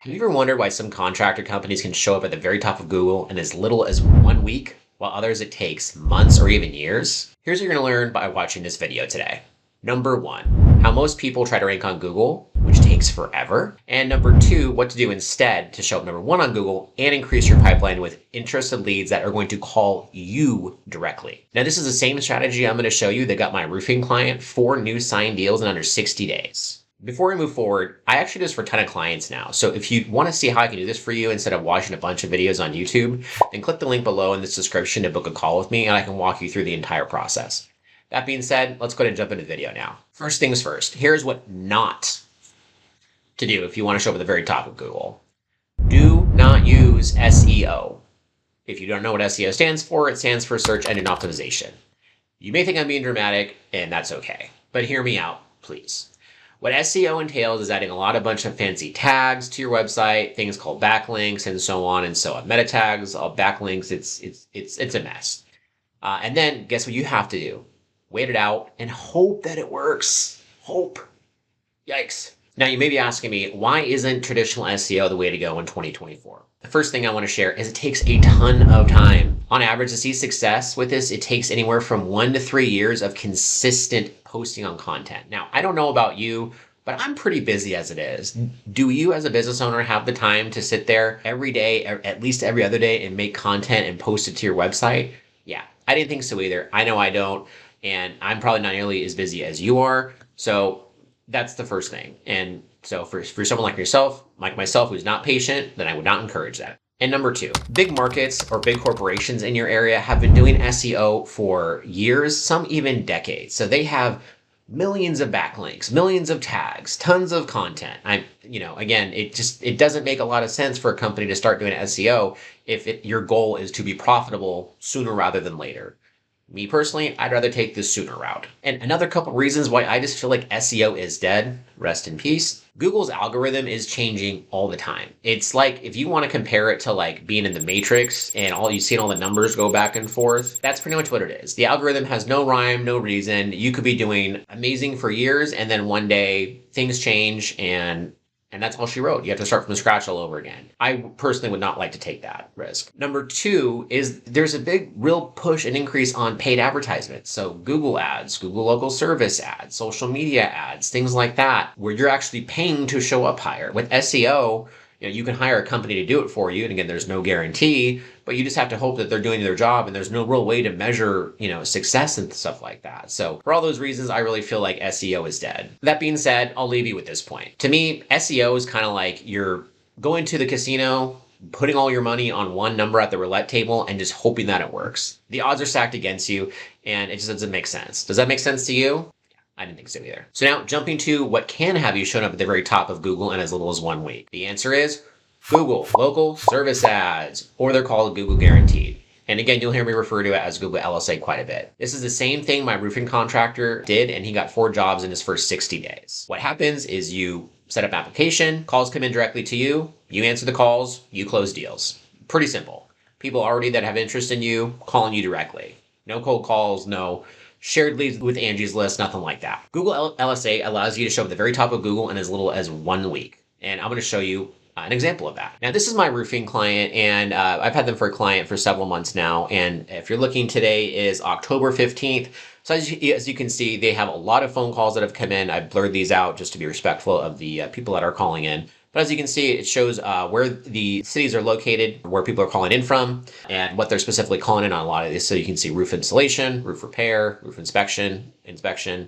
Have you ever wondered why some contractor companies can show up at the very top of Google in as little as 1 week, while others it takes months or even years? Here's what you're going to learn by watching this video today. Number one, how most people try to rank on Google, which takes forever. And number two, what to do instead to show up number one on Google and increase your pipeline with interested leads that are going to call you directly. Now, this is the same strategy I'm going to show you that got my roofing client 4 new signed deals in under 60 days. Before we move forward, I actually do this for a ton of clients now. So if you want to see how I can do this for you instead of watching a bunch of videos on YouTube, then click the link below in this description to book a call with me and I can walk you through the entire process. That being said, let's go ahead and jump into the video now. First things first, here's what not to do if you want to show up at the very top of Google. Do not use SEO. If you don't know what SEO stands for, it stands for search engine optimization. You may think I'm being dramatic, and that's okay. But hear me out, please. What SEO entails is adding a bunch of fancy tags to your website, things called backlinks, and so on and so on. Meta tags, backlinks, it's a mess. And then guess what you have to do? Wait it out and hope that it works. Hope. Yikes. Now you may be asking me, why isn't traditional SEO the way to go in 2024? The first thing I want to share is it takes a ton of time. On average, to see success with this, it takes anywhere from 1 to 3 years of consistent posting on content. Now, I don't know about you, but I'm pretty busy as it is. Do you as a business owner have the time to sit there every day, or at least every other day, and make content and post it to your website? Yeah, I didn't think so either. I know I don't, and I'm probably not nearly as busy as you are. So that's the first thing. And so for someone like yourself, like myself, who's not patient, then I would not encourage that. And number two, big markets or big corporations in your area have been doing SEO for years, some even decades. So they have millions of backlinks, millions of tags, tons of content. Again, it doesn't make a lot of sense for a company to start doing SEO if your goal is to be profitable sooner rather than later. Me personally, I'd rather take the sooner route. And another couple reasons why I just feel like SEO is dead, rest in peace. Google's algorithm is changing all the time. It's like if you want to compare it to like being in the Matrix and you've seen all the numbers go back and forth, that's pretty much what it is. The algorithm has no rhyme, no reason. You could be doing amazing for years and then one day things change and that's all she wrote. You have to start from scratch all over again. I personally would not like to take that risk. Number two is there's a big real push and increase on paid advertisements. So Google ads, Google local service ads, social media ads, things like that, where you're actually paying to show up higher. With SEO, you can hire a company to do it for you. And again, there's no guarantee, but you just have to hope that they're doing their job and there's no real way to measure, success and stuff like that. So for all those reasons, I really feel like SEO is dead. That being said, I'll leave you with this point. To me, SEO is kind of like you're going to the casino, putting all your money on one number at the roulette table and just hoping that it works. The odds are stacked against you and it just doesn't make sense. Does that make sense to you? I didn't think so either. So now jumping to what can have you shown up at the very top of Google in as little as 1 week. The answer is Google local service ads, or they're called Google guaranteed. And again, you'll hear me refer to it as Google LSA quite a bit. This is the same thing my roofing contractor did, and he got 4 jobs in his first 60 days. What happens is you set up application, calls come in directly to you, you answer the calls, you close deals. Pretty simple. People already that have interest in you, calling you directly. No cold calls, no shared leads with Angie's List, nothing like that. Google LSA allows you to show up at the very top of Google in as little as 1 week. And I'm going to show you an example of that. Now, this is my roofing client, and I've had them for a client for several months now. And if you're looking, today is October 15th. So as you can see, they have a lot of phone calls that have come in. I blurred these out just to be respectful of the people that are calling in. But as you can see, it shows where the cities are located, where people are calling in from, and what they're specifically calling in on a lot of these. So you can see roof installation, roof repair, roof inspection,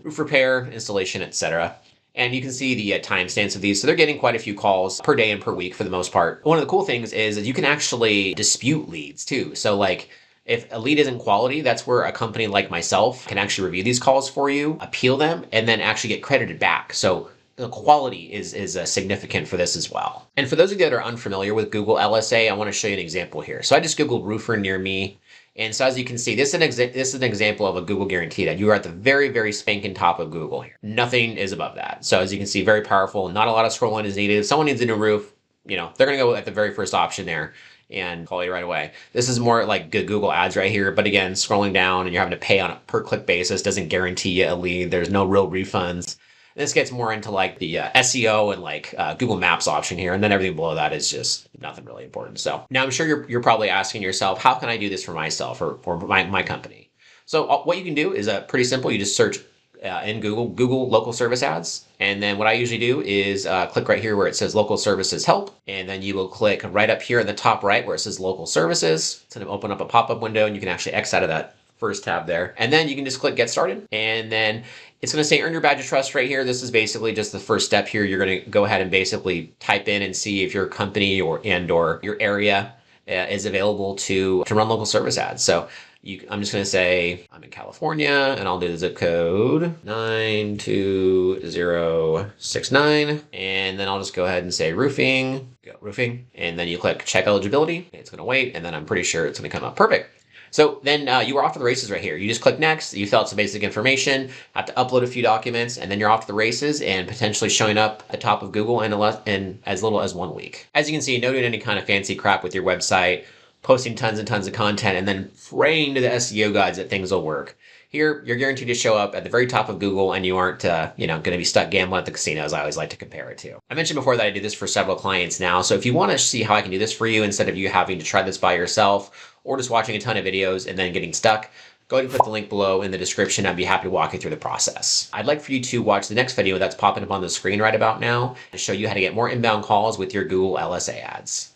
roof repair, installation, etc. And you can see the timestamps of these. So they're getting quite a few calls per day and per week for the most part. One of the cool things is that you can actually dispute leads too. So like if a lead isn't quality, that's where a company like myself can actually review these calls for you, appeal them, and then actually get credited back. So the quality is significant for this as well. And for those of you that are unfamiliar with Google LSA, I want to show you an example here. So I just Googled roofer near me. And so as you can see, this is an example of a Google guaranteed ad. You are at the very, very spanking top of Google here. Nothing is above that. So as you can see, very powerful. Not a lot of scrolling is needed. If someone needs a new roof, they're going to go at the very first option there and call you right away. This is more like good Google ads right here. But again, scrolling down and you're having to pay on a per click basis doesn't guarantee you a lead. There's no real refunds. This gets more into like the SEO and like Google Maps option here, and then everything below that is just nothing really important. So now I'm sure you're probably asking yourself, how can I do this for myself or my company? So what you can do is pretty simple. You just search in Google local service ads. And then what I usually do is click right here where it says local services help. And then you will click right up here in the top right where it says local services. It's going to open up a pop-up window and you can actually X out of that first tab there. And then you can just click get started. And then it's going to say earn your badge of trust right here. This is basically just the first step here. You're going to go ahead and basically type in and see if your company or your area is available to run local service ads. So I'm just going to say I'm in California and I'll do the zip code 92069. And then I'll just go ahead and say roofing, go roofing. And then you click check eligibility. It's going to wait. And then I'm pretty sure it's going to come up perfect. So then you are off to the races right here. You just click next, you fill out some basic information, have to upload a few documents, and then you're off to the races and potentially showing up at the top of Google in as little as 1 week. As you can see, no doing any kind of fancy crap with your website, posting tons and tons of content, and then praying to the SEO gods that things will work. Here, you're guaranteed to show up at the very top of Google and you aren't going to be stuck gambling at the casinos, I always like to compare it to. I mentioned before that I do this for several clients now, so if you want to see how I can do this for you instead of you having to try this by yourself or just watching a ton of videos and then getting stuck, go ahead and click the link below in the description. I'd be happy to walk you through the process. I'd like for you to watch the next video that's popping up on the screen right about now and show you how to get more inbound calls with your Google LSA ads.